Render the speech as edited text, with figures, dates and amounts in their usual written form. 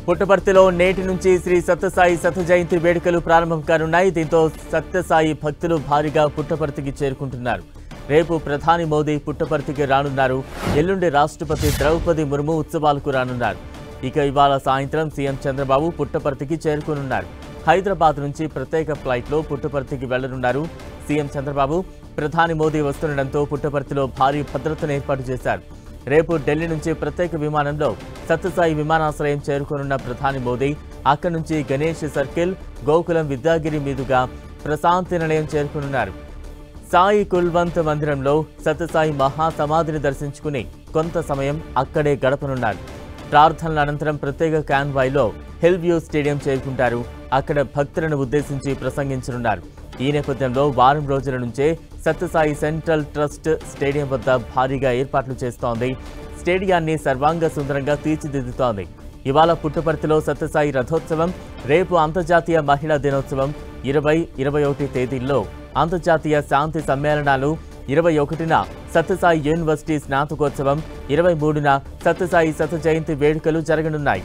పుట్టపర్తిలో నేటి నుంచి శ్రీ సత్యసాయి శత జయంతి వేడుకలు ప్రారంభం కానున్నాయి. దీంతో సత్యసాయి భక్తులు భారీగా పుట్టపర్తికి చేరుకుంటున్నారు. రేపు ప్రధాని మోదీ పుట్టపర్తికి రానున్నారు. ఎల్లుండి రాష్ట్రపతి ద్రౌపది ముర్ము ఉత్సవాలకు రానున్నారు. ఇక ఇవాళ సాయంత్రం సీఎం చంద్రబాబు పుట్టపర్తికి చేరుకోనున్నారు. హైదరాబాద్ నుంచి ప్రత్యేక ఫ్లైట్లో పుట్టపర్తికి వెళ్లనున్నారు. సీఎం చంద్రబాబు ప్రధాని మోదీ వస్తుండటంతో పుట్టపర్తిలో భారీ భద్రతను ఏర్పాటు చేశారు. రేపు ఢిల్లీ నుంచి ప్రత్యేక విమానంలో సత్యసాయి విమానాశ్రయం చేరుకోనున్న ప్రధాని మోదీ అక్కడి నుంచి గణేష్ సర్కిల్, గోకులం విద్యాగిరి మీదుగా ప్రశాంతి నిలయం చేరుకోనున్నారు. సాయి కుల్వంత్ మందిరంలో సత్యసాయి మహాసమాధిని దర్శించుకుని కొంత సమయం అక్కడే గడపనున్నారు. ప్రార్థనల అనంతరం ప్రత్యేక కాన్వాయ్లో హిల్ వ్యూ స్టేడియం చేరుకుంటారు. అక్కడ భక్తులను ఉద్దేశించి ప్రసంగించనున్నారు. ఈ నేపథ్యంలో వారం రోజుల నుంచే సత్యసాయి సెంట్రల్ ట్రస్ట్ స్టేడియం వద్ద భారీగా ఏర్పాట్లు చేస్తోంది. స్టేడియాన్ని సర్వాంగ సుందరంగా తీర్చిదిద్దుతోంది. ఇవాళ పుట్టపర్తిలో సత్యసాయి రథోత్సవం, రేపు అంతర్జాతీయ మహిళా దినోత్సవం, 20-21 తేదీల్లో అంతర్జాతీయ శాంతి సమ్మేళనాలు, 21న సత్యసాయి యూనివర్సిటీ స్నాతకోత్సవం, 23న సత్యసాయి శత జయంతి వేడుకలు జరగనున్నాయి.